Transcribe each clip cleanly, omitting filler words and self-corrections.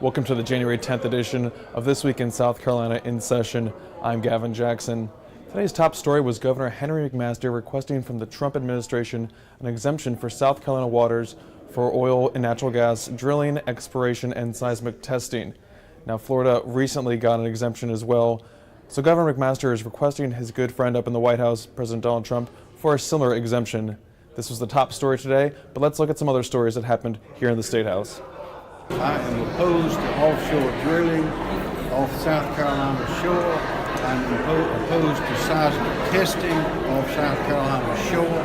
Welcome to the January 10th edition of This Week in South Carolina in Session. I'm Gavin Jackson. Today's top story was Governor Henry McMaster requesting from the Trump administration an exemption for South Carolina waters for oil and natural gas drilling, exploration, and seismic testing. Now, Florida recently got an exemption as well, so Governor McMaster is requesting his good friend up in the White House, President Donald Trump, for a similar exemption. This was the top story today, but let's look at some other stories that happened here in the State House. I am opposed to offshore drilling off South Carolina shore. I'm opposed to seismic testing off South Carolina shore.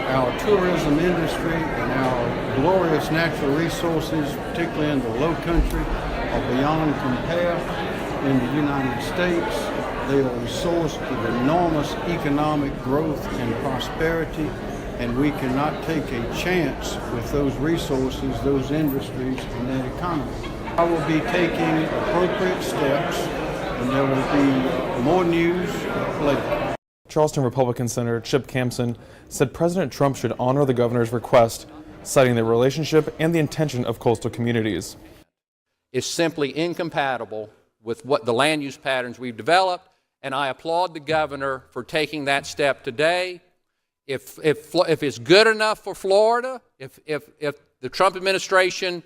Our tourism industry and our glorious natural resources, particularly in the low country, are beyond compare in the United States. They are a source of enormous economic growth and prosperity, and we cannot take a chance with those resources, those industries, and that economy. I will be taking appropriate steps, and there will be more news later. Charleston Republican Senator Chip Campson said President Trump should honor the governor's request, citing the relationship and the intention of coastal communities. Is simply incompatible with what the land use patterns we've developed, and I applaud the governor for taking that step today. If it's good enough for Florida, if the Trump administration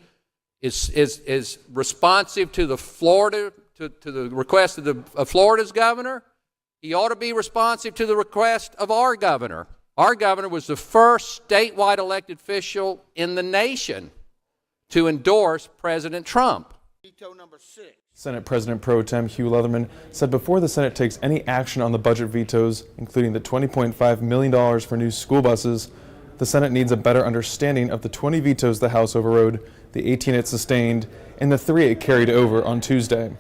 is responsive to the request of Florida's governor, he ought to be responsive to the request of our governor. Our governor was the first statewide elected official in the nation to endorse President Trump. Veto number 6. Senate President Pro Tem Hugh Leatherman said before the Senate takes any action on the budget vetoes, including the $20.5 million for new school buses, the Senate needs a better understanding of the 20 vetoes the House overrode, the 18 it sustained, and the 3 it carried over on Tuesday.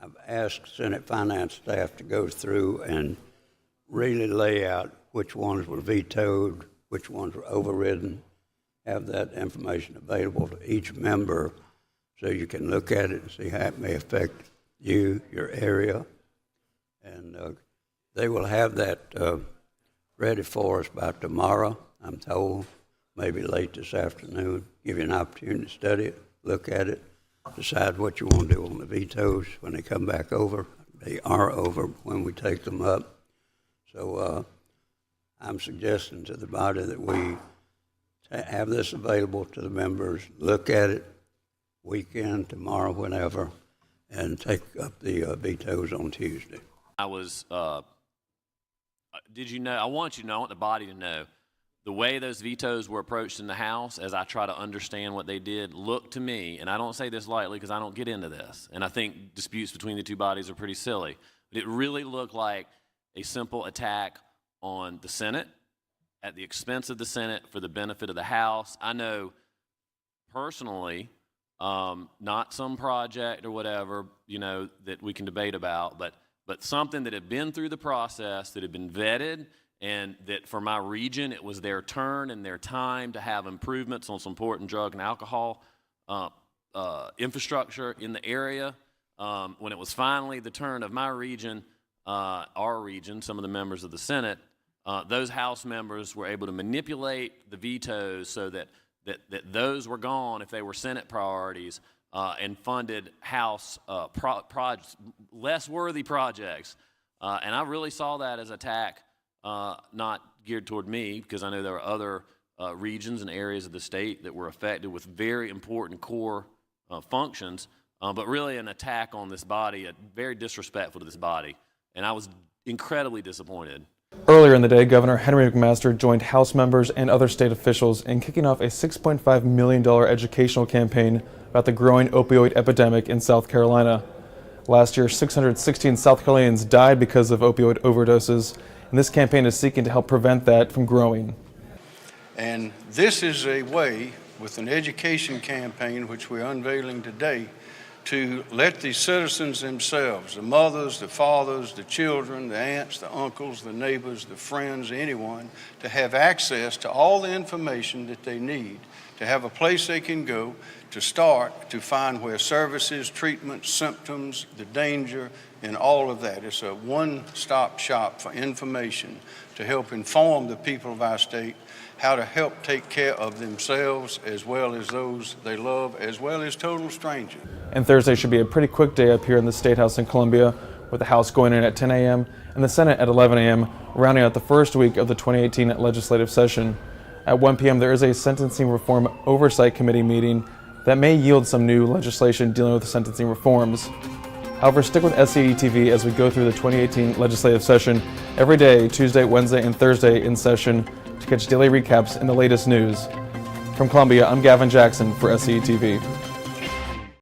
I've asked Senate Finance staff to go through and really lay out which ones were vetoed, which ones were overridden, have that information available to each member so you can look at it and see how it may affect you, your area. And they will have that ready for us by tomorrow, I'm told, maybe late this afternoon. Give you an opportunity to study it, look at it, decide what you want to do on the vetoes when they come back over. They are over when we take them up. So I'm suggesting to the body that we have this available to the members, look at it, weekend, tomorrow, whenever, and take up the vetoes on Tuesday. I want the body to know, the way those vetoes were approached in the House, as I try to understand what they did, looked to me, and I don't say this lightly because I don't get into this, and I think disputes between the two bodies are pretty silly, but it really looked like a simple attack on the Senate, at the expense of the Senate, for the benefit of the House. I know personally, not some project or whatever, that we can debate about, but something that had been through the process, that had been vetted, and that for my region, it was their turn and their time to have improvements on some important drug and alcohol infrastructure in the area. When it was finally the turn of my region, our region, some of the members of the Senate, those House members were able to manipulate the vetoes so that those were gone if they were Senate priorities, and funded House less worthy projects. And I really saw that as an attack, not geared toward me, because I know there were other regions and areas of the state that were affected with very important core functions, but really an attack on this body, very disrespectful to this body. And I was incredibly disappointed. Earlier in the day, Governor Henry McMaster joined House members and other state officials in kicking off a $6.5 million educational campaign about the growing opioid epidemic in South Carolina. Last year, 616 South Carolinians died because of opioid overdoses, and this campaign is seeking to help prevent that from growing. And this is a way, with an education campaign, which we're unveiling today, to let the citizens themselves, the mothers, the fathers, the children, the aunts, the uncles, the neighbors, the friends, anyone, to have access to all the information that they need, to have a place they can go to start to find where services, treatment, symptoms, the danger, and all of that. It's a one-stop shop for information to help inform the people of our state how to help take care of themselves as well as those they love, as well as total strangers. And Thursday should be a pretty quick day up here in the Statehouse in Columbia, with the House going in at 10 a.m. and the Senate at 11 a.m., rounding out the first week of the 2018 legislative session. At 1 p.m. there is a Sentencing Reform Oversight Committee meeting that may yield some new legislation dealing with sentencing reforms. However, stick with SCE TV as we go through the 2018 legislative session every day, Tuesday, Wednesday, and Thursday in session, to catch daily recaps and the latest news. From Columbia, I'm Gavin Jackson for SCE TV.